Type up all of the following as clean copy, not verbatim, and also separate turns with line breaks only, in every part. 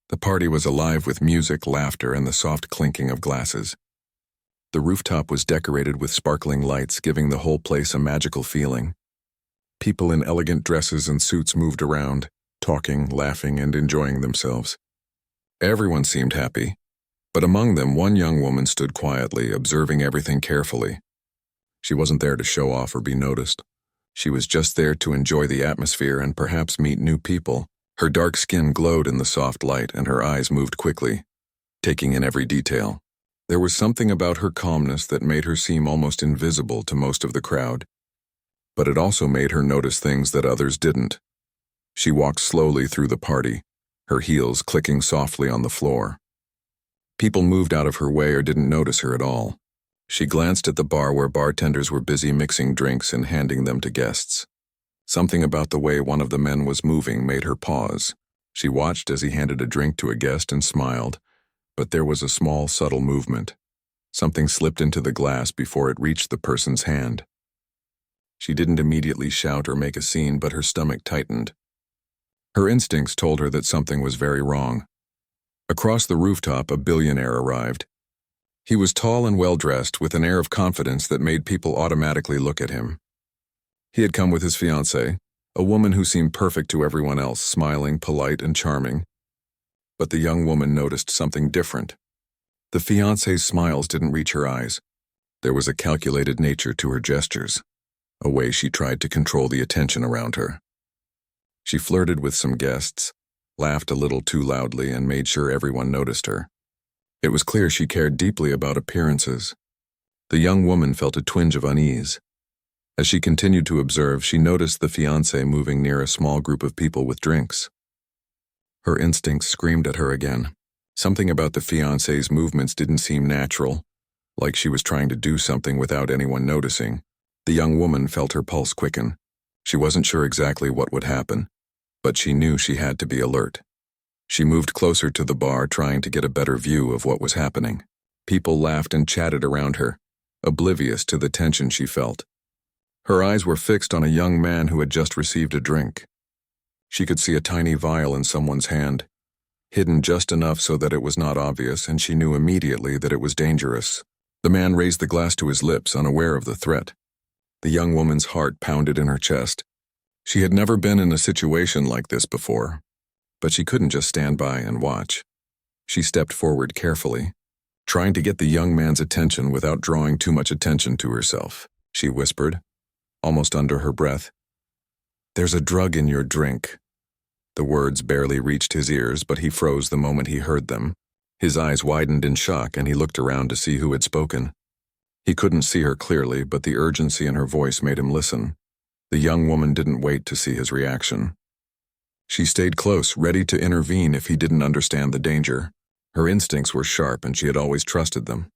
The party was alive with music, laughter, and the soft clinking of glasses. The rooftop was decorated with sparkling lights, giving the whole place a magical feeling. People in elegant dresses and suits moved around, talking, laughing, and enjoying themselves. Everyone seemed happy, but among them one young woman stood quietly, observing everything carefully. She wasn't there to show off or be noticed. She was just there to enjoy the atmosphere and perhaps meet new people. Her dark skin glowed in the soft light, and her eyes moved quickly, taking in every detail. There was something about her calmness that made her seem almost invisible to most of the crowd. But it also made her notice things that others didn't. She walked slowly through the party, her heels clicking softly on the floor. People moved out of her way or didn't notice her at all. She glanced at the bar where bartenders were busy mixing drinks and handing them to guests. Something about the way one of the men was moving made her pause. She watched as he handed a drink to a guest and smiled, but there was a small, subtle movement. Something slipped into the glass before it reached the person's hand. She didn't immediately shout or make a scene, but her stomach tightened. Her instincts told her that something was very wrong. Across the rooftop, a billionaire arrived. He was tall and well-dressed, with an air of confidence that made people automatically look at him. He had come with his fiancée, a woman who seemed perfect to everyone else, smiling, polite, and charming. But the young woman noticed something different. The fiancée's smiles didn't reach her eyes. There was a calculated nature to her gestures, a way she tried to control the attention around her. She flirted with some guests, laughed a little too loudly, and made sure everyone noticed her. It was clear she cared deeply about appearances. The young woman felt a twinge of unease. As she continued to observe, she noticed the fiancé moving near a small group of people with drinks. Her instincts screamed at her again. Something about the fiancé's movements didn't seem natural, like she was trying to do something without anyone noticing. The young woman felt her pulse quicken. She wasn't sure exactly what would happen, but she knew she had to be alert. She moved closer to the bar, trying to get a better view of what was happening. People laughed and chatted around her, oblivious to the tension she felt. Her eyes were fixed on a young man who had just received a drink. She could see a tiny vial in someone's hand, hidden just enough so that it was not obvious, and she knew immediately that it was dangerous. The man raised the glass to his lips, unaware of the threat. The young woman's heart pounded in her chest. She had never been in a situation like this before, but she couldn't just stand by and watch. She stepped forward carefully, trying to get the young man's attention without drawing too much attention to herself. She whispered, almost under her breath, "There's a drug in your drink." The words barely reached his ears, but he froze the moment he heard them. His eyes widened in shock, and he looked around to see who had spoken. He couldn't see her clearly, but the urgency in her voice made him listen. The young woman didn't wait to see his reaction. She stayed close, ready to intervene if he didn't understand the danger. Her instincts were sharp, and she had always trusted them.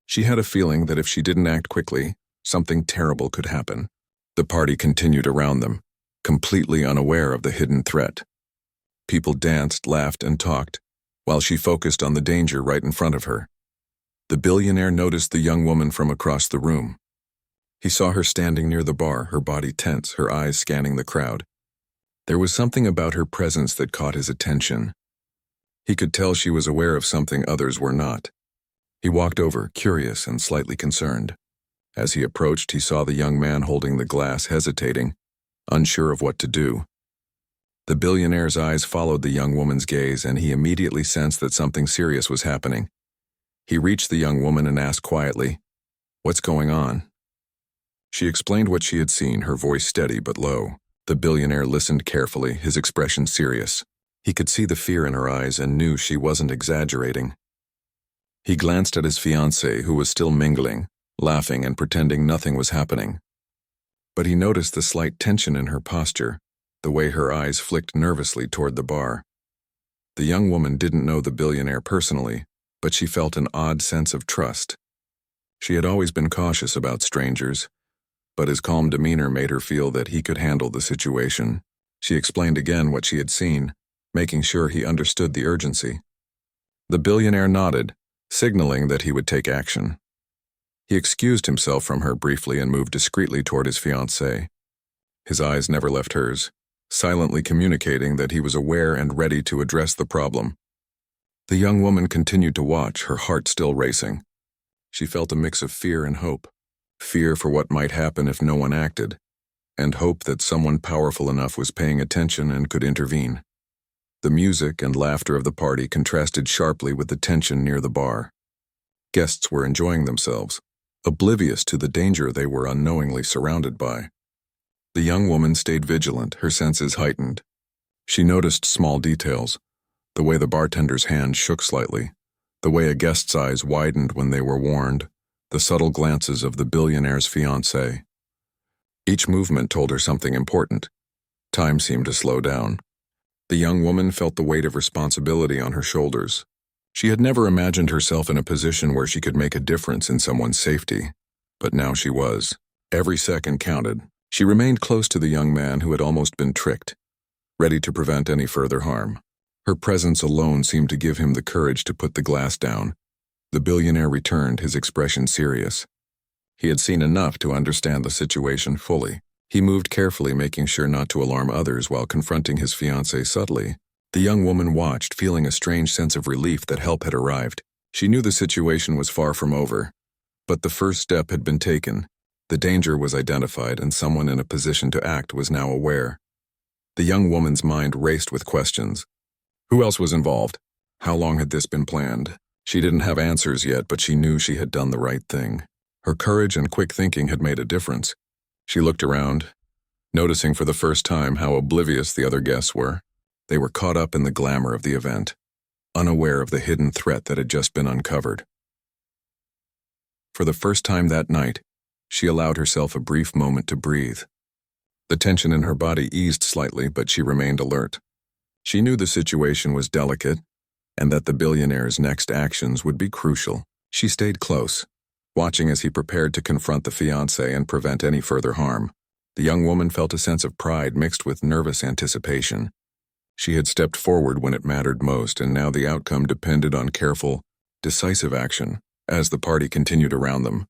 She had a feeling that if she didn't act quickly, something terrible could happen. The party continued around them, completely unaware of the hidden threat. People danced, laughed, and talked, while she focused on the danger right in front of her. The billionaire noticed the young woman from across the room. He saw her standing near the bar, her body tense, her eyes scanning the crowd. There was something about her presence that caught his attention. He could tell she was aware of something others were not. He walked over, curious and slightly concerned. As he approached, he saw the young man holding the glass, hesitating, unsure of what to do. The billionaire's eyes followed the young woman's gaze, and he immediately sensed that something serious was happening. He reached the young woman and asked quietly, "What's going on?" She explained what she had seen, her voice steady but low. The billionaire listened carefully, his expression serious. He could see the fear in her eyes and knew she wasn't exaggerating. He glanced at his fiancée, who was still mingling, laughing and pretending nothing was happening. But he noticed the slight tension in her posture, the way her eyes flicked nervously toward the bar. The young woman didn't know the billionaire personally, but she felt an odd sense of trust. She had always been cautious about strangers, but his calm demeanor made her feel that he could handle the situation. She explained again what she had seen, making sure he understood the urgency. The billionaire nodded, signaling that he would take action. He excused himself from her briefly and moved discreetly toward his fiancée. His eyes never left hers, silently communicating that he was aware and ready to address the problem. The young woman continued to watch, her heart still racing. She felt a mix of fear and hope. Fear for what might happen if no one acted, and hope that someone powerful enough was paying attention and could intervene. The music and laughter of the party contrasted sharply with the tension near the bar. Guests were enjoying themselves, oblivious to the danger they were unknowingly surrounded by. The young woman stayed vigilant, her senses heightened. She noticed small details, the way the bartender's hand shook slightly, the way a guest's eyes widened when they were warned, the subtle glances of the billionaire's fiancée. Each movement told her something important. Time seemed to slow down. The young woman felt the weight of responsibility on her shoulders. She had never imagined herself in a position where she could make a difference in someone's safety, but now she was. Every second counted. She remained close to the young man who had almost been tricked, ready to prevent any further harm. Her presence alone seemed to give him the courage to put the glass down. The billionaire returned, his expression serious. He had seen enough to understand the situation fully. He moved carefully, making sure not to alarm others while confronting his fiancée subtly. The young woman watched, feeling a strange sense of relief that help had arrived. She knew the situation was far from over, but the first step had been taken. The danger was identified, and someone in a position to act was now aware. The young woman's mind raced with questions. Who else was involved? How long had this been planned? She didn't have answers yet, but she knew she had done the right thing. Her courage and quick thinking had made a difference. She looked around, noticing for the first time how oblivious the other guests were. They were caught up in the glamour of the event, unaware of the hidden threat that had just been uncovered. For the first time that night, she allowed herself a brief moment to breathe. The tension in her body eased slightly, but she remained alert. She knew the situation was delicate, and that the billionaire's next actions would be crucial. She stayed close, watching as he prepared to confront the fiancé and prevent any further harm. The young woman felt a sense of pride mixed with nervous anticipation. She had stepped forward when it mattered most, and now the outcome depended on careful, decisive action. As the party continued around them,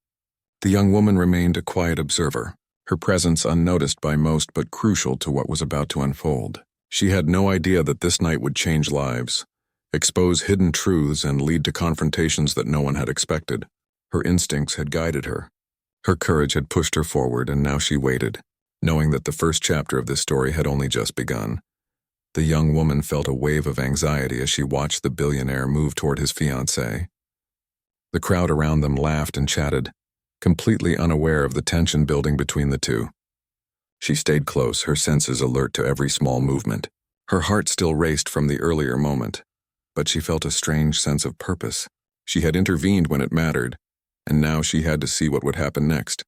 the young woman remained a quiet observer, her presence unnoticed by most but crucial to what was about to unfold. She had no idea that this night would change lives, expose hidden truths, and lead to confrontations that no one had expected. Her instincts had guided her. Her courage had pushed her forward, and now she waited, knowing that the first chapter of this story had only just begun. The young woman felt a wave of anxiety as she watched the billionaire move toward his fiancée. The crowd around them laughed and chatted, completely unaware of the tension building between the two. She stayed close, her senses alert to every small movement. Her heart still raced from the earlier moment, but she felt a strange sense of purpose. She had intervened when it mattered, and now she had to see what would happen next.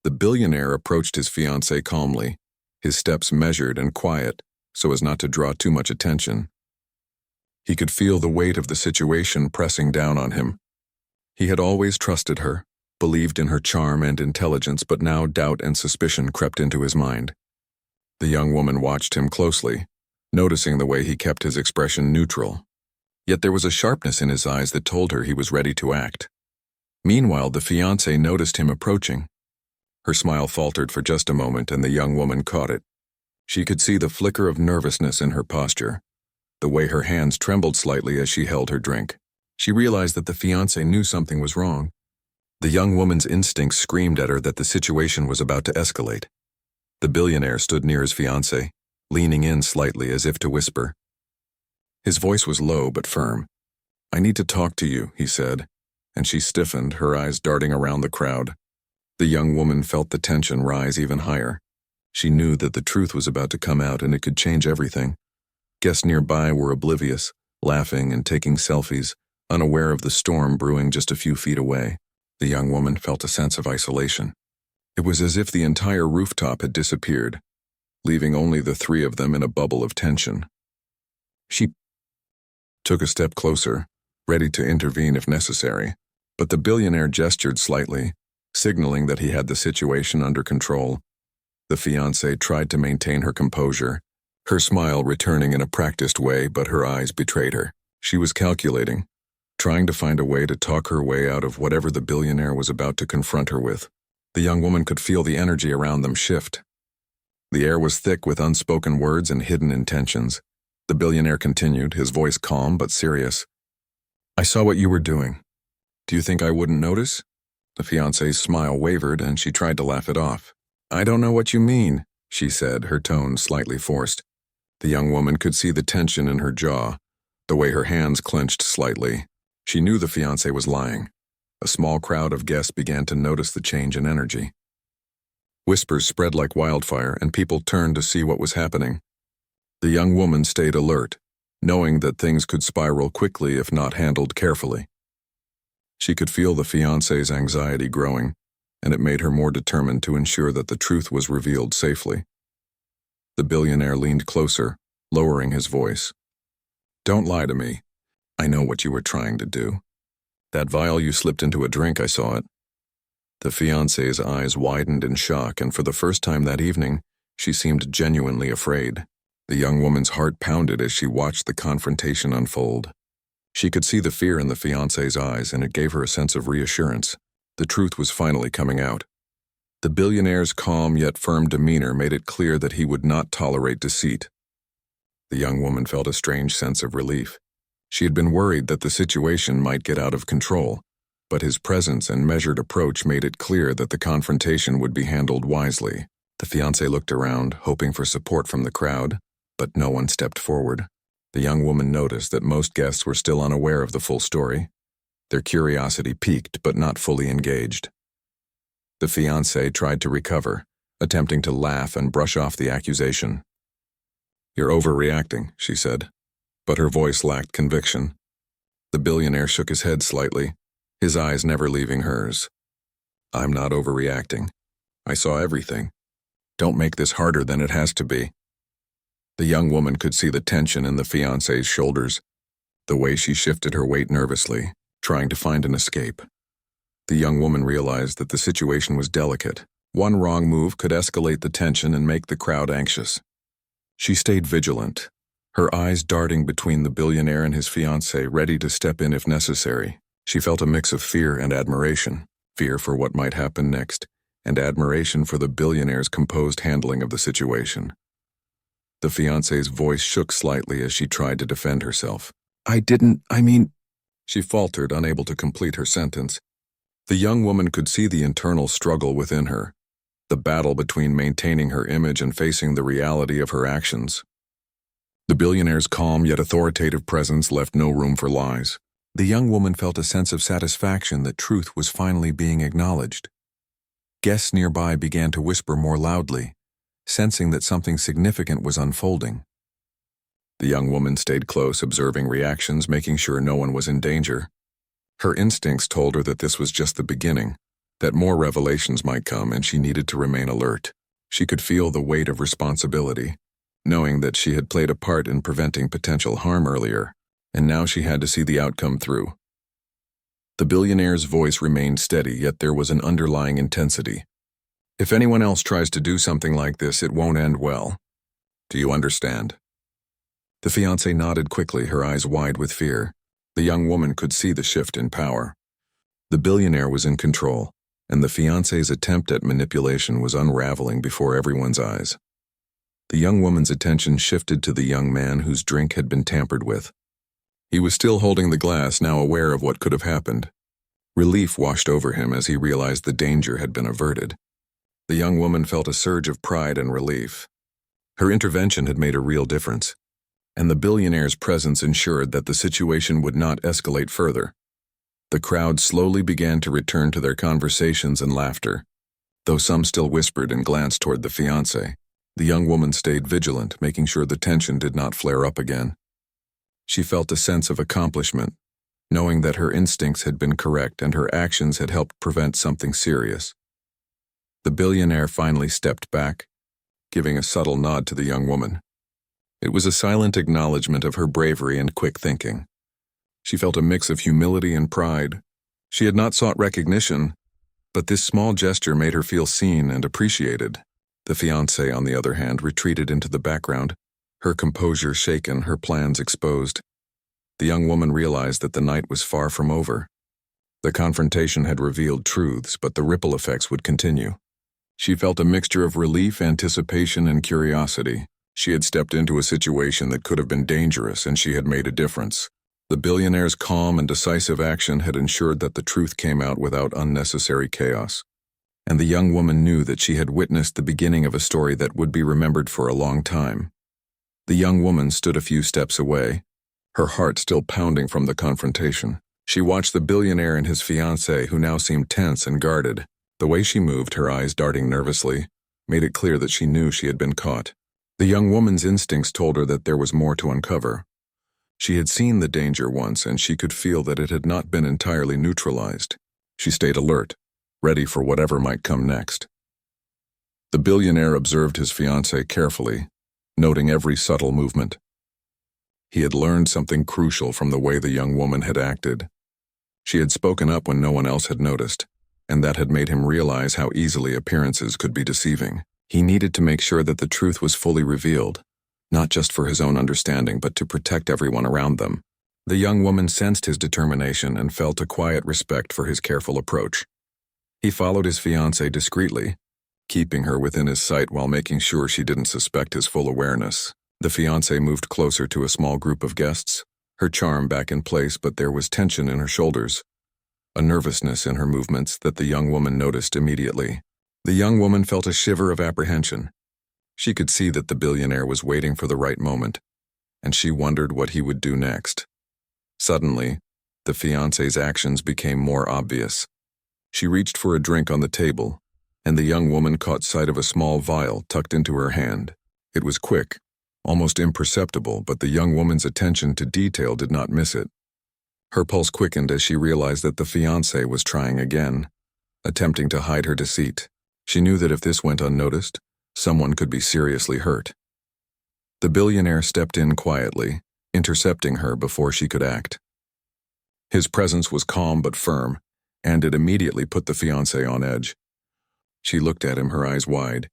The billionaire approached his fiancée calmly, his steps measured and quiet, so as not to draw too much attention. He could feel the weight of the situation pressing down on him. He had always trusted her, believed in her charm and intelligence, but now doubt and suspicion crept into his mind. The young woman watched him closely, noticing the way he kept his expression neutral. Yet there was a sharpness in his eyes that told her he was ready to act. Meanwhile, the fiancée noticed him approaching. Her smile faltered for just a moment, and the young woman caught it. She could see the flicker of nervousness in her posture, the way her hands trembled slightly as she held her drink. She realized that the fiancé knew something was wrong. The young woman's instincts screamed at her that the situation was about to escalate. The billionaire stood near his fiancée, leaning in slightly as if to whisper. His voice was low but firm. "I need to talk to you," he said, and she stiffened, her eyes darting around the crowd. The young woman felt the tension rise even higher. She knew that the truth was about to come out, and it could change everything. Guests nearby were oblivious, laughing and taking selfies, unaware of the storm brewing just a few feet away. The young woman felt a sense of isolation. It was as if the entire rooftop had disappeared, leaving only the three of them in a bubble of tension. She took a step closer, ready to intervene if necessary, but the billionaire gestured slightly, signaling that he had the situation under control. The fiancée tried to maintain her composure, her smile returning in a practiced way, but her eyes betrayed her. She was calculating, trying to find a way to talk her way out of whatever the billionaire was about to confront her with. The young woman could feel the energy around them shift. The air was thick with unspoken words and hidden intentions. The billionaire continued, his voice calm but serious. I saw what you were doing. Do you think I wouldn't notice? The fiancée's smile wavered and she tried to laugh it off. I don't know what you mean, she said, her tone slightly forced. The young woman could see the tension in her jaw, the way her hands clenched slightly. She knew the fiancé was lying. A small crowd of guests began to notice the change in energy. Whispers spread like wildfire and people turned to see what was happening. The young woman stayed alert, knowing that things could spiral quickly if not handled carefully. She could feel the fiancé's anxiety growing, and it made her more determined to ensure that the truth was revealed safely. The billionaire leaned closer, lowering his voice. Don't lie to me. I know what you were trying to do. That vial you slipped into a drink, I saw it. The fiancé's eyes widened in shock, and for the first time that evening, she seemed genuinely afraid. The young woman's heart pounded as she watched the confrontation unfold. She could see the fear in the fiancé's eyes, and it gave her a sense of reassurance. The truth was finally coming out. The billionaire's calm yet firm demeanor made it clear that he would not tolerate deceit. The young woman felt a strange sense of relief. She had been worried that the situation might get out of control, but his presence and measured approach made it clear that the confrontation would be handled wisely. The fiancé looked around, hoping for support from the crowd, but no one stepped forward. The young woman noticed that most guests were still unaware of the full story. Their curiosity piqued but not fully engaged. The fiancé tried to recover, attempting to laugh and brush off the accusation. You're overreacting, she said, but her voice lacked conviction. The billionaire shook his head slightly, his eyes never leaving hers. I'm not overreacting. I saw everything. Don't make this harder than it has to be. The young woman could see the tension in the fiancé's shoulders, the way she shifted her weight nervously, trying to find an escape. The young woman realized that the situation was delicate. One wrong move could escalate the tension and make the crowd anxious. She stayed vigilant, her eyes darting between the billionaire and his fiancé, ready to step in if necessary. She felt a mix of fear and admiration, fear for what might happen next, and admiration for the billionaire's composed handling of the situation. The fiancé's voice shook slightly as she tried to defend herself. She faltered, unable to complete her sentence. The young woman could see the internal struggle within her, the battle between maintaining her image and facing the reality of her actions. The billionaire's calm yet authoritative presence left no room for lies. The young woman felt a sense of satisfaction that truth was finally being acknowledged. Guests nearby began to whisper more loudly, sensing that something significant was unfolding. The young woman stayed close, observing reactions, making sure no one was in danger. Her instincts told her that this was just the beginning, that more revelations might come, and she needed to remain alert. She could feel the weight of responsibility, knowing that she had played a part in preventing potential harm earlier, and now she had to see the outcome through. The billionaire's voice remained steady, yet there was an underlying intensity. If anyone else tries to do something like this, it won't end well. Do you understand? The fiancé nodded quickly, her eyes wide with fear. The young woman could see the shift in power. The billionaire was in control, and the fiancé's attempt at manipulation was unraveling before everyone's eyes. The young woman's attention shifted to the young man whose drink had been tampered with. He was still holding the glass, now aware of what could have happened. Relief washed over him as he realized the danger had been averted. The young woman felt a surge of pride and relief. Her intervention had made a real difference, and the billionaire's presence ensured that the situation would not escalate further. The crowd slowly began to return to their conversations and laughter. Though some still whispered and glanced toward the fiancé, the young woman stayed vigilant, making sure the tension did not flare up again. She felt a sense of accomplishment, knowing that her instincts had been correct and her actions had helped prevent something serious. The billionaire finally stepped back, giving a subtle nod to the young woman. It was a silent acknowledgement of her bravery and quick thinking. She felt a mix of humility and pride. She had not sought recognition, but this small gesture made her feel seen and appreciated. The fiancé, on the other hand, retreated into the background, her composure shaken, her plans exposed. The young woman realized that the night was far from over. The confrontation had revealed truths, but the ripple effects would continue. She felt a mixture of relief, anticipation, and curiosity. She had stepped into a situation that could have been dangerous, and she had made a difference. The billionaire's calm and decisive action had ensured that the truth came out without unnecessary chaos. And the young woman knew that she had witnessed the beginning of a story that would be remembered for a long time. The young woman stood a few steps away, her heart still pounding from the confrontation. She watched the billionaire and his fiancée, who now seemed tense and guarded. The way she moved, her eyes darting nervously, made it clear that she knew she had been caught. The young woman's instincts told her that there was more to uncover. She had seen the danger once, and she could feel that it had not been entirely neutralized. She stayed alert, ready for whatever might come next. The billionaire observed his fiancée carefully, noting every subtle movement. He had learned something crucial from the way the young woman had acted. She had spoken up when no one else had noticed, and that had made him realize how easily appearances could be deceiving. He needed to make sure that the truth was fully revealed, not just for his own understanding, but to protect everyone around them. The young woman sensed his determination and felt a quiet respect for his careful approach. He followed his fiancée discreetly, keeping her within his sight while making sure she didn't suspect his full awareness. The fiancée moved closer to a small group of guests, her charm back in place, but there was tension in her shoulders, a nervousness in her movements that the young woman noticed immediately. The young woman felt a shiver of apprehension. She could see that the billionaire was waiting for the right moment, and she wondered what he would do next. Suddenly, the fiancée's actions became more obvious. She reached for a drink on the table, and the young woman caught sight of a small vial tucked into her hand. It was quick, almost imperceptible, but the young woman's attention to detail did not miss it. Her pulse quickened as she realized that the fiancé was trying again, attempting to hide her deceit. She knew that if this went unnoticed, someone could be seriously hurt. The billionaire stepped in quietly, intercepting her before she could act. His presence was calm but firm, and it immediately put the fiancée on edge. She looked at him, her eyes wide,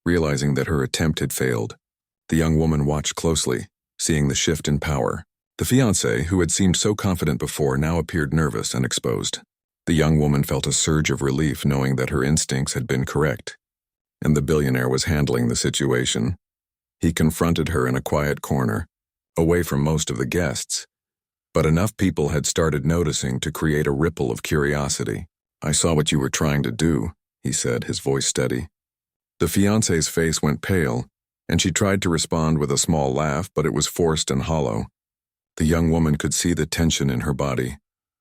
realizing that her attempt had failed. The young woman watched closely, seeing the shift in power. The fiancé, who had seemed so confident before, now appeared nervous and exposed. The young woman felt a surge of relief knowing that her instincts had been correct, and the billionaire was handling the situation. He confronted her in a quiet corner, away from most of the guests, but enough people had started noticing to create a ripple of curiosity. "I saw what you were trying to do," he said, his voice steady. The fiancée's face went pale, and she tried to respond with a small laugh, but it was forced and hollow. The young woman could see the tension in her body,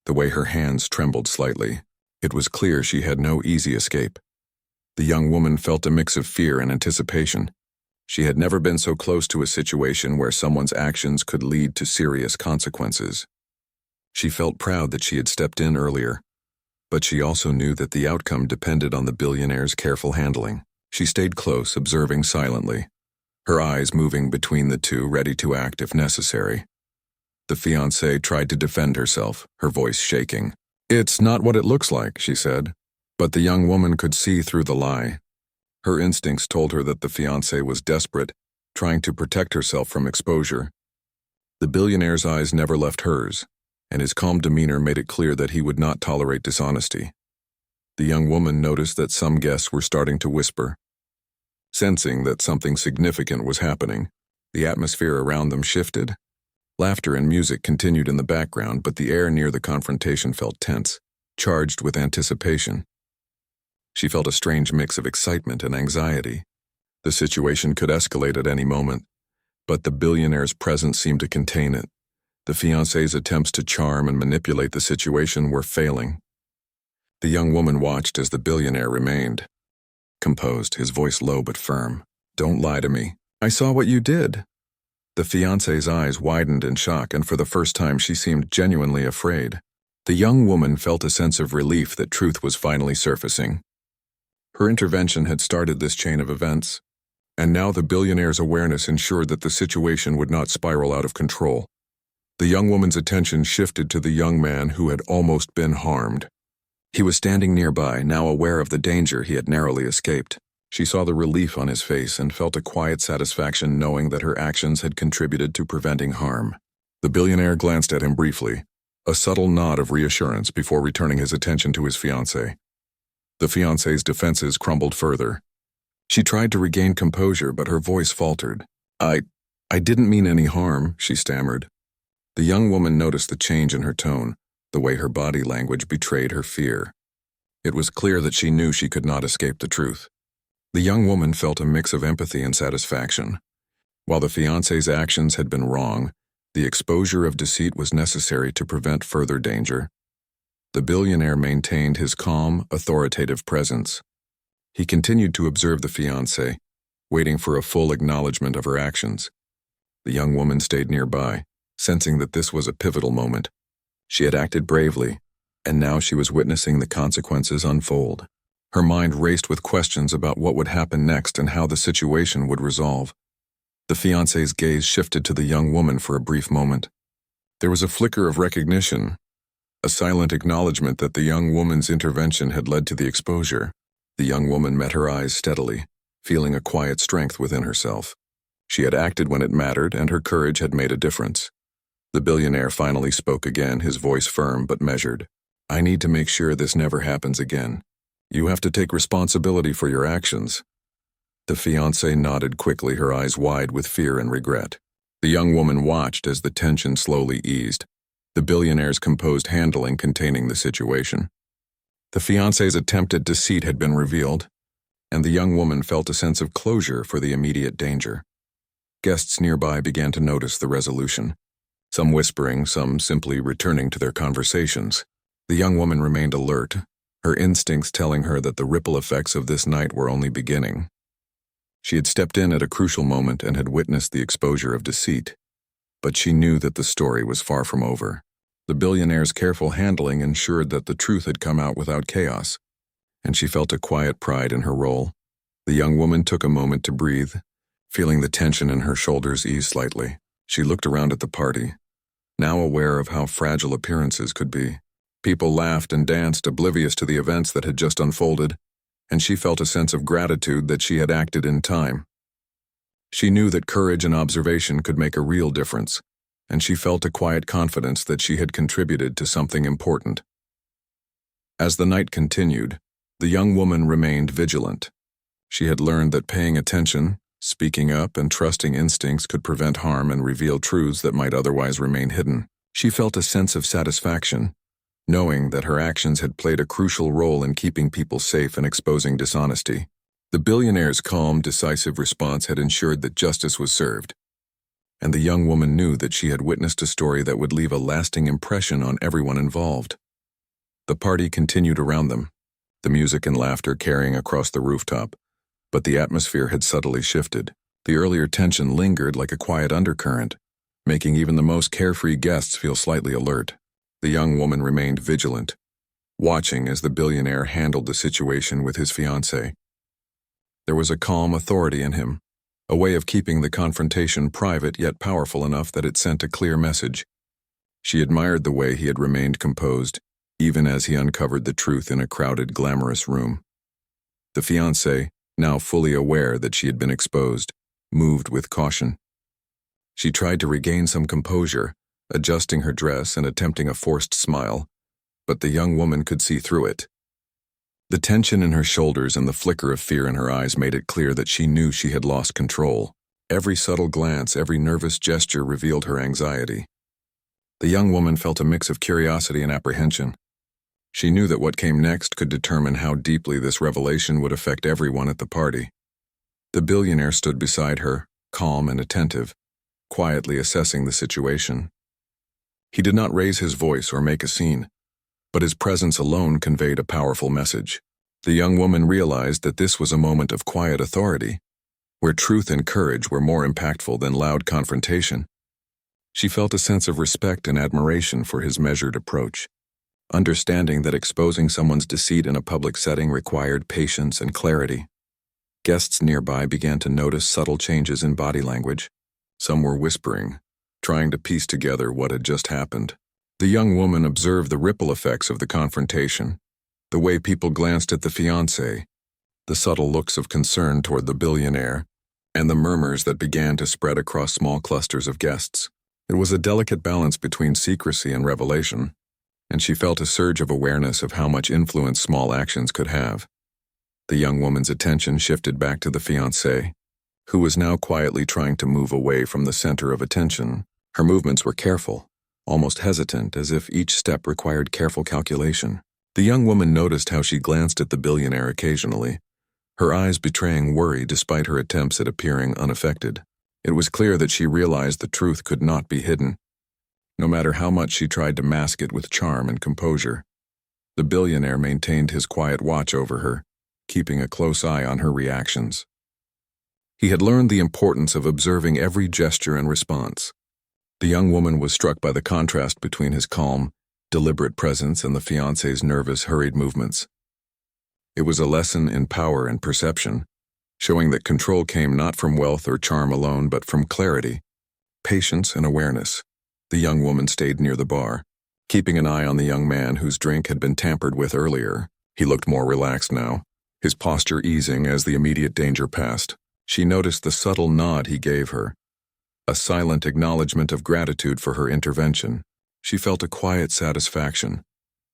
the way her hands trembled slightly. It was clear she had no easy escape. The young woman felt a mix of fear and anticipation. She had never been so close to a situation where someone's actions could lead to serious consequences. She felt proud that she had stepped in earlier, but she also knew that the outcome depended on the billionaire's careful handling. She stayed close, observing silently, her eyes moving between the two, ready to act if necessary. The fiancée tried to defend herself, her voice shaking. "It's not what it looks like," she said, but the young woman could see through the lie. Her instincts told her that the fiancé was desperate, trying to protect herself from exposure. The billionaire's eyes never left hers, and his calm demeanor made it clear that he would not tolerate dishonesty. The young woman noticed that some guests were starting to whisper. Sensing that something significant was happening, the atmosphere around them shifted. Laughter and music continued in the background, but the air near the confrontation felt tense, charged with anticipation. She felt a strange mix of excitement and anxiety. The situation could escalate at any moment, but the billionaire's presence seemed to contain it. The fiancé's attempts to charm and manipulate the situation were failing. The young woman watched as the billionaire remained composed, his voice low but firm. "Don't lie to me. I saw what you did." The fiancé's eyes widened in shock, and for the first time she seemed genuinely afraid. The young woman felt a sense of relief that truth was finally surfacing. Her intervention had started this chain of events, and now the billionaire's awareness ensured that the situation would not spiral out of control. The young woman's attention shifted to the young man who had almost been harmed. He was standing nearby, now aware of the danger he had narrowly escaped. She saw the relief on his face and felt a quiet satisfaction knowing that her actions had contributed to preventing harm. The billionaire glanced at him briefly, a subtle nod of reassurance before returning his attention to his fiancée. The fiancée's defenses crumbled further. She tried to regain composure, but her voice faltered. I, I didn't mean any harm, she stammered. The young woman noticed the change in her tone, the way her body language betrayed her fear. It was clear that she knew she could not escape the truth. The young woman felt a mix of empathy and satisfaction. While the fiancé's actions had been wrong, the exposure of deceit was necessary to prevent further danger. The billionaire maintained his calm, authoritative presence. He continued to observe the fiancée, waiting for a full acknowledgement of her actions. The young woman stayed nearby, sensing that this was a pivotal moment. She had acted bravely, and now she was witnessing the consequences unfold. Her mind raced with questions about what would happen next and how the situation would resolve. The fiancé's gaze shifted to the young woman for a brief moment. There was a flicker of recognition, a silent acknowledgement that the young woman's intervention had led to the exposure. The young woman met her eyes steadily, feeling a quiet strength within herself. She had acted when it mattered, and her courage had made a difference. The billionaire finally spoke again, his voice firm but measured. "I need to make sure this never happens again. You have to take responsibility for your actions." The fiancée nodded quickly, her eyes wide with fear and regret. The young woman watched as the tension slowly eased, the billionaire's composed handling containing the situation. The fiancé's attempt at deceit had been revealed, and the young woman felt a sense of closure for the immediate danger. Guests nearby began to notice the resolution, some whispering, some simply returning to their conversations. The young woman remained alert, her instincts telling her that the ripple effects of this night were only beginning. She had stepped in at a crucial moment and had witnessed the exposure of deceit, but she knew that the story was far from over. The billionaire's careful handling ensured that the truth had come out without chaos, and she felt a quiet pride in her role. The young woman took a moment to breathe, feeling the tension in her shoulders ease slightly. She looked around at the party, now aware of how fragile appearances could be. People laughed and danced, oblivious to the events that had just unfolded, and she felt a sense of gratitude that she had acted in time. She knew that courage and observation could make a real difference, and she felt a quiet confidence that she had contributed to something important. As the night continued, the young woman remained vigilant. She had learned that paying attention, speaking up, and trusting instincts could prevent harm and reveal truths that might otherwise remain hidden. She felt a sense of satisfaction, knowing that her actions had played a crucial role in keeping people safe and exposing dishonesty. The billionaire's calm, decisive response had ensured that justice was served, and the young woman knew that she had witnessed a story that would leave a lasting impression on everyone involved. The party continued around them, the music and laughter carrying across the rooftop, but the atmosphere had subtly shifted. The earlier tension lingered like a quiet undercurrent, making even the most carefree guests feel slightly alert. The young woman remained vigilant, watching as the billionaire handled the situation with his fiancée. There was a calm authority in him, a way of keeping the confrontation private yet powerful enough that it sent a clear message. She admired the way he had remained composed, even as he uncovered the truth in a crowded, glamorous room. The fiancée, now fully aware that she had been exposed, moved with caution. She tried to regain some composure, adjusting her dress and attempting a forced smile, but the young woman could see through it. The tension in her shoulders and the flicker of fear in her eyes made it clear that she knew she had lost control. Every subtle glance, every nervous gesture revealed her anxiety. The young woman felt a mix of curiosity and apprehension. She knew that what came next could determine how deeply this revelation would affect everyone at the party. The billionaire stood beside her, calm and attentive, quietly assessing the situation. He did not raise his voice or make a scene, but his presence alone conveyed a powerful message. The young woman realized that this was a moment of quiet authority, where truth and courage were more impactful than loud confrontation. She felt a sense of respect and admiration for his measured approach, understanding that exposing someone's deceit in a public setting required patience and clarity. Guests nearby began to notice subtle changes in body language. Some were whispering, trying to piece together what had just happened. The young woman observed the ripple effects of the confrontation, the way people glanced at the fiancé, the subtle looks of concern toward the billionaire, and the murmurs that began to spread across small clusters of guests. It was a delicate balance between secrecy and revelation, and she felt a surge of awareness of how much influence small actions could have. The young woman's attention shifted back to the fiancé, who was now quietly trying to move away from the center of attention. Her movements were careful, almost hesitant, as if each step required careful calculation. The young woman noticed how she glanced at the billionaire occasionally, her eyes betraying worry despite her attempts at appearing unaffected. It was clear that she realized the truth could not be hidden, no matter how much she tried to mask it with charm and composure. The billionaire maintained his quiet watch over her, keeping a close eye on her reactions. He had learned the importance of observing every gesture and response. The young woman was struck by the contrast between his calm, deliberate presence and the fiancé's nervous, hurried movements. It was a lesson in power and perception, showing that control came not from wealth or charm alone, but from clarity, patience, and awareness. The young woman stayed near the bar, keeping an eye on the young man whose drink had been tampered with earlier. He looked more relaxed now, his posture easing as the immediate danger passed. She noticed the subtle nod he gave her, a silent acknowledgement of gratitude for her intervention. She felt a quiet satisfaction,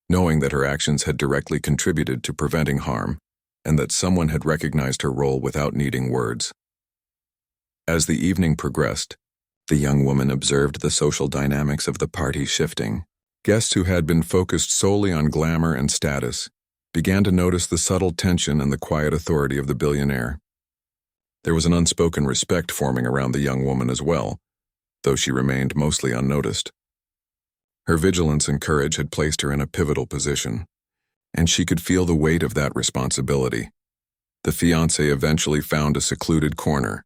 knowing that her actions had directly contributed to preventing harm, and that someone had recognized her role without needing words. As the evening progressed, the young woman observed the social dynamics of the party shifting. Guests who had been focused solely on glamour and status began to notice the subtle tension and the quiet authority of the billionaire. There was an unspoken respect forming around the young woman as well, though she remained mostly unnoticed. Her vigilance and courage had placed her in a pivotal position, and she could feel the weight of that responsibility. The fiancée eventually found a secluded corner,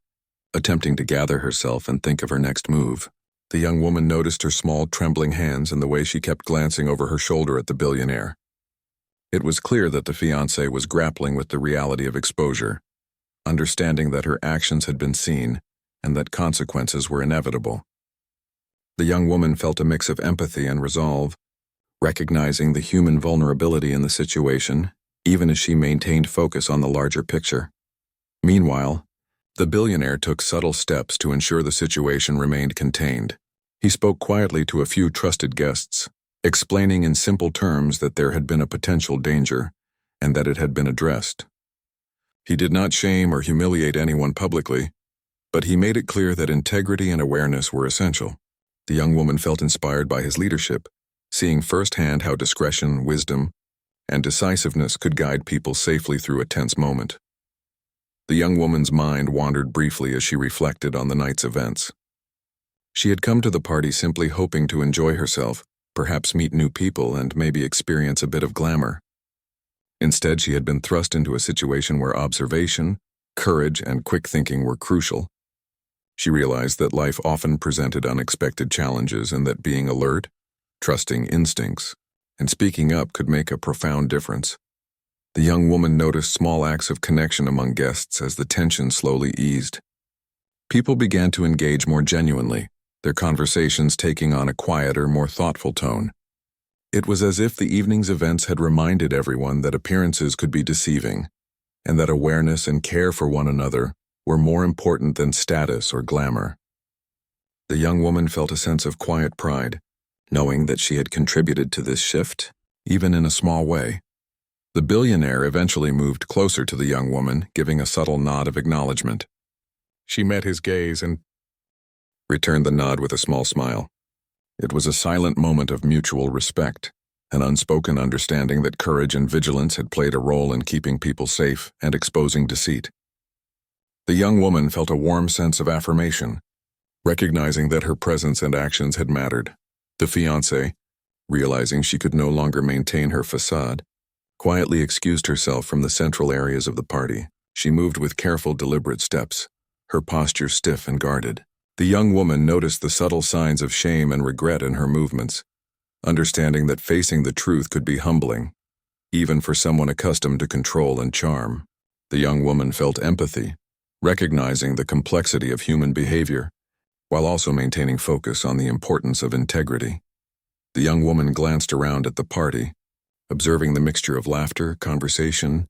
attempting to gather herself and think of her next move. The young woman noticed her small, trembling hands and the way she kept glancing over her shoulder at the billionaire. It was clear that the fiancé was grappling with the reality of exposure, understanding that her actions had been seen and that consequences were inevitable. The young woman felt a mix of empathy and resolve, recognizing the human vulnerability in the situation, even as she maintained focus on the larger picture. Meanwhile, the billionaire took subtle steps to ensure the situation remained contained. He spoke quietly to a few trusted guests, explaining in simple terms that there had been a potential danger and that it had been addressed. He did not shame or humiliate anyone publicly, but he made it clear that integrity and awareness were essential. The young woman felt inspired by his leadership, seeing firsthand how discretion, wisdom, and decisiveness could guide people safely through a tense moment. The young woman's mind wandered briefly as she reflected on the night's events. She had come to the party simply hoping to enjoy herself, perhaps meet new people, and maybe experience a bit of glamour. Instead, she had been thrust into a situation where observation, courage, and quick thinking were crucial. She realized that life often presented unexpected challenges and that being alert, trusting instincts, and speaking up could make a profound difference. The young woman noticed small acts of connection among guests as the tension slowly eased. People began to engage more genuinely, their conversations taking on a quieter, more thoughtful tone. It was as if the evening's events had reminded everyone that appearances could be deceiving, and that awareness and care for one another were more important than status or glamour. The young woman felt a sense of quiet pride, knowing that she had contributed to this shift, even in a small way. The billionaire eventually moved closer to the young woman, giving a subtle nod of acknowledgement. She met his gaze and returned the nod with a small smile. It was a silent moment of mutual respect, an unspoken understanding that courage and vigilance had played a role in keeping people safe and exposing deceit. The young woman felt a warm sense of affirmation, recognizing that her presence and actions had mattered. The fiancé, realizing she could no longer maintain her facade, quietly excused herself from the central areas of the party. She moved with careful, deliberate steps, her posture stiff and guarded. The young woman noticed the subtle signs of shame and regret in her movements, understanding that facing the truth could be humbling, even for someone accustomed to control and charm. The young woman felt empathy, recognizing the complexity of human behavior, while also maintaining focus on the importance of integrity. The young woman glanced around at the party, observing the mixture of laughter, conversation,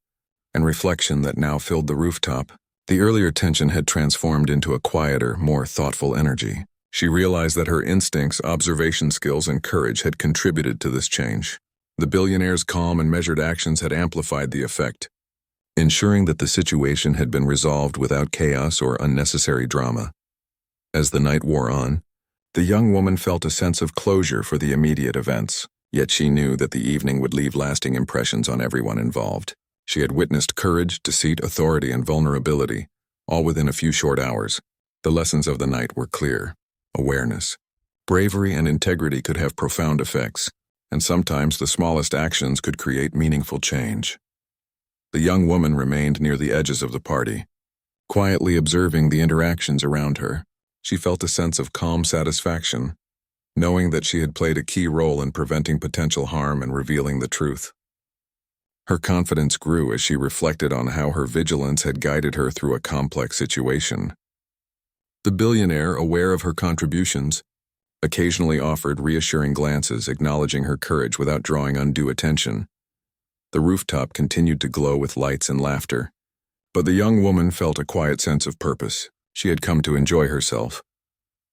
and reflection that now filled the rooftop. The earlier tension had transformed into a quieter, more thoughtful energy. She realized that her instincts, observation skills, and courage had contributed to this change. The billionaire's calm and measured actions had amplified the effect, ensuring that the situation had been resolved without chaos or unnecessary drama. As the night wore on, the young woman felt a sense of closure for the immediate events, yet she knew that the evening would leave lasting impressions on everyone involved. She had witnessed courage, deceit, authority, and vulnerability, all within a few short hours. The lessons of the night were clear. Awareness, bravery, and integrity could have profound effects, and sometimes the smallest actions could create meaningful change. The young woman remained near the edges of the party, quietly observing the interactions around her. She felt a sense of calm satisfaction, knowing that she had played a key role in preventing potential harm and revealing the truth. Her confidence grew as she reflected on how her vigilance had guided her through a complex situation. The billionaire, aware of her contributions, occasionally offered reassuring glances, acknowledging her courage without drawing undue attention. The rooftop continued to glow with lights and laughter, but the young woman felt a quiet sense of purpose. She had come to enjoy herself,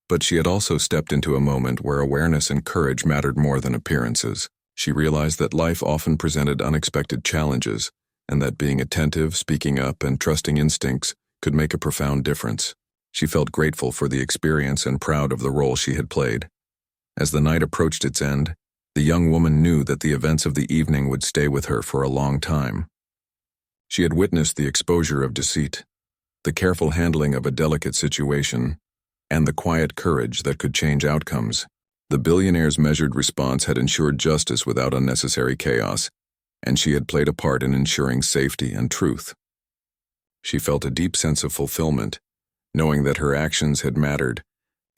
but she had also stepped into a moment where awareness and courage mattered more than appearances. She realized that life often presented unexpected challenges, and that being attentive, speaking up, and trusting instincts could make a profound difference. She felt grateful for the experience and proud of the role she had played. As the night approached its end, the young woman knew that the events of the evening would stay with her for a long time. She had witnessed the exposure of deceit, the careful handling of a delicate situation, and the quiet courage that could change outcomes. The billionaire's measured response had ensured justice without unnecessary chaos, and she had played a part in ensuring safety and truth. She felt a deep sense of fulfillment, knowing that her actions had mattered,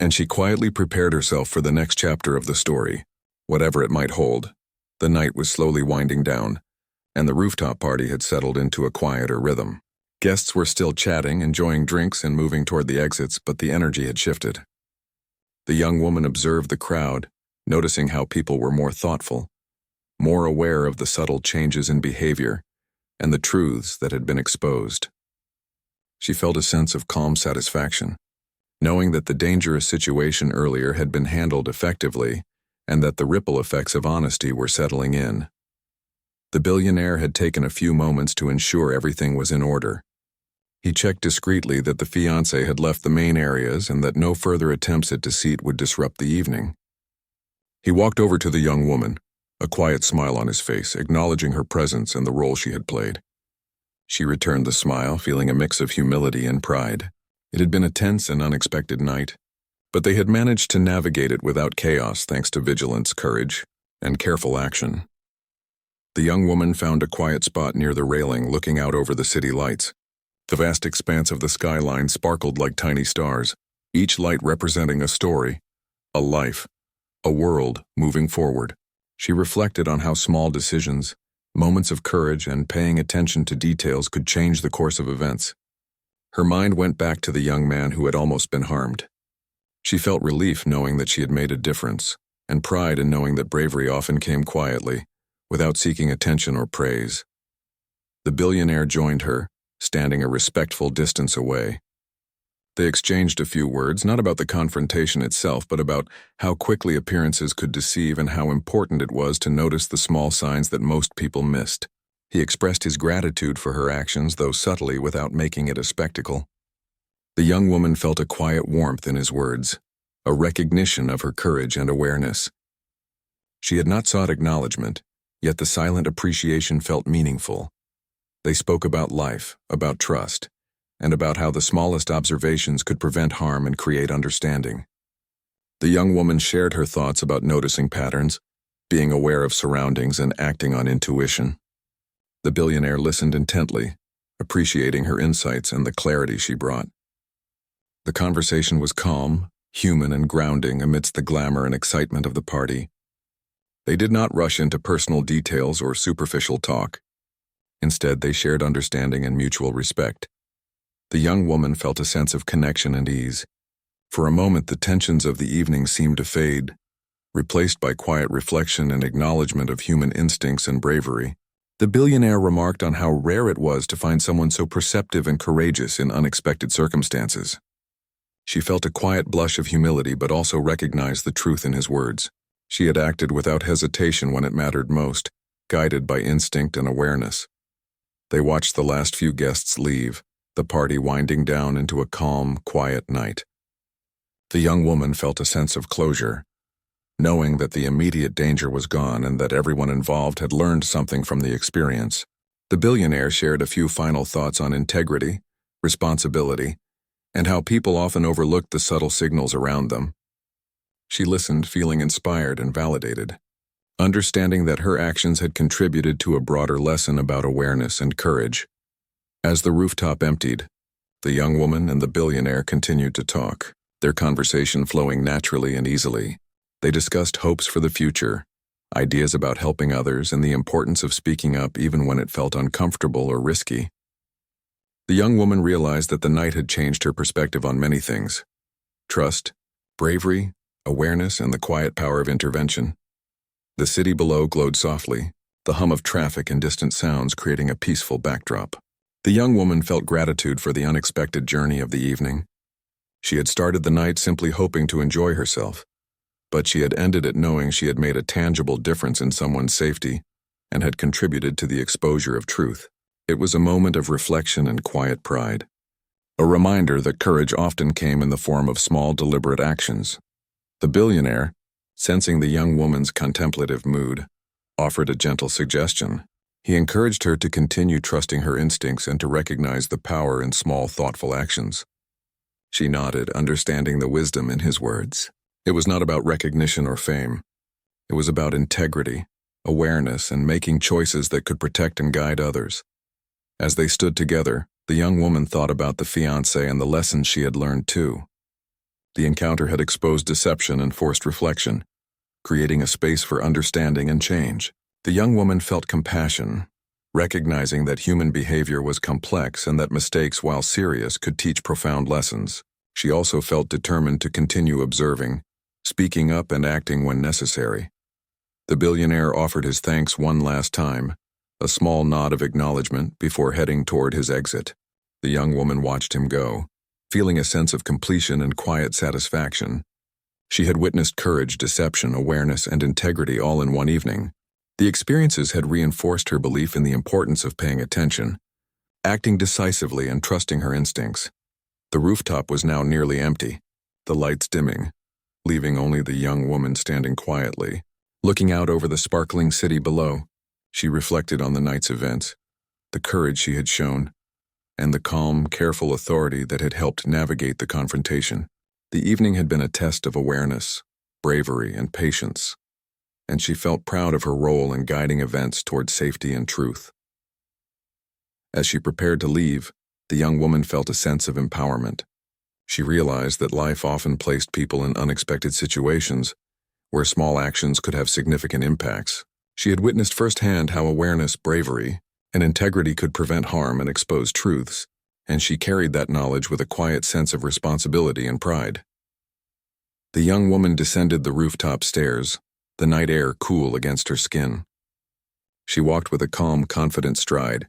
and she quietly prepared herself for the next chapter of the story, whatever it might hold. The night was slowly winding down, and the rooftop party had settled into a quieter rhythm. Guests were still chatting, enjoying drinks, and moving toward the exits, but the energy had shifted. The young woman observed the crowd, noticing how people were more thoughtful, more aware of the subtle changes in behavior and the truths that had been exposed. She felt a sense of calm satisfaction, knowing that the dangerous situation earlier had been handled effectively and that the ripple effects of honesty were settling in. The billionaire had taken a few moments to ensure everything was in order. He checked discreetly that the fiancée had left the main areas and that no further attempts at deceit would disrupt the evening. He walked over to the young woman, a quiet smile on his face, acknowledging her presence and the role she had played. She returned the smile, feeling a mix of humility and pride. It had been a tense and unexpected night, but they had managed to navigate it without chaos thanks to vigilance, courage, and careful action. The young woman found a quiet spot near the railing, looking out over the city lights. The vast expanse of the skyline sparkled like tiny stars, each light representing a story, a life, a world moving forward. She reflected on how small decisions, moments of courage, and paying attention to details could change the course of events. Her mind went back to the young man who had almost been harmed. She felt relief knowing that she had made a difference, and pride in knowing that bravery often came quietly, without seeking attention or praise. The billionaire joined her, standing a respectful distance away. They exchanged a few words, not about the confrontation itself, but about how quickly appearances could deceive and how important it was to notice the small signs that most people missed. He expressed his gratitude for her actions, though subtly, without making it a spectacle. The young woman felt a quiet warmth in his words, a recognition of her courage and awareness. She had not sought acknowledgement, yet the silent appreciation felt meaningful. They spoke about life, about trust, and about how the smallest observations could prevent harm and create understanding. The young woman shared her thoughts about noticing patterns, being aware of surroundings, and acting on intuition. The billionaire listened intently, appreciating her insights and the clarity she brought. The conversation was calm, human, and grounding amidst the glamour and excitement of the party. They did not rush into personal details or superficial talk. Instead, they shared understanding and mutual respect. The young woman felt a sense of connection and ease. For a moment, the tensions of the evening seemed to fade, replaced by quiet reflection and acknowledgement of human instincts and bravery. The billionaire remarked on how rare it was to find someone so perceptive and courageous in unexpected circumstances. She felt a quiet blush of humility but also recognized the truth in his words. She had acted without hesitation when it mattered most, guided by instinct and awareness. They watched the last few guests leave, the party winding down into a calm, quiet night. The young woman felt a sense of closure, knowing that the immediate danger was gone and that everyone involved had learned something from the experience. The billionaire shared a few final thoughts on integrity, responsibility, and how people often overlook the subtle signals around them. She listened, feeling inspired and validated, understanding that her actions had contributed to a broader lesson about awareness and courage. As the rooftop emptied, the young woman and the billionaire continued to talk, their conversation flowing naturally and easily. They discussed hopes for the future, ideas about helping others, and the importance of speaking up even when it felt uncomfortable or risky. The young woman realized that the night had changed her perspective on many things: trust, bravery, awareness, and the quiet power of intervention. The city below glowed softly, the hum of traffic and distant sounds creating a peaceful backdrop. The young woman felt gratitude for the unexpected journey of the evening. She had started the night simply hoping to enjoy herself, but she had ended it knowing she had made a tangible difference in someone's safety and had contributed to the exposure of truth. It was a moment of reflection and quiet pride, a reminder that courage often came in the form of small, deliberate actions. The billionaire, sensing the young woman's contemplative mood, offered a gentle suggestion. He encouraged her to continue trusting her instincts and to recognize the power in small, thoughtful actions. She nodded, understanding the wisdom in his words. It was not about recognition or fame. It was about integrity, awareness, and making choices that could protect and guide others. As they stood together, the young woman thought about the fiancé and the lessons she had learned too. The encounter had exposed deception and forced reflection, creating a space for understanding and change. The young woman felt compassion, recognizing that human behavior was complex and that mistakes, while serious, could teach profound lessons. She also felt determined to continue observing, speaking up and acting when necessary. The billionaire offered his thanks one last time, a small nod of acknowledgement before heading toward his exit. The young woman watched him go, feeling a sense of completion and quiet satisfaction. She had witnessed courage, deception, awareness, and integrity all in one evening. The experiences had reinforced her belief in the importance of paying attention, acting decisively, and trusting her instincts. The rooftop was now nearly empty, the lights dimming, leaving only the young woman standing quietly. Looking out over the sparkling city below, she reflected on the night's events, the courage she had shown, and the calm, careful authority that had helped navigate the confrontation. The evening had been a test of awareness, bravery, and patience, and she felt proud of her role in guiding events toward safety and truth. As she prepared to leave, the young woman felt a sense of empowerment. She realized that life often placed people in unexpected situations where small actions could have significant impacts. She had witnessed firsthand how awareness, bravery, and integrity could prevent harm and expose truths, and she carried that knowledge with a quiet sense of responsibility and pride. The young woman descended the rooftop stairs, the night air cool against her skin. She walked with a calm, confident stride,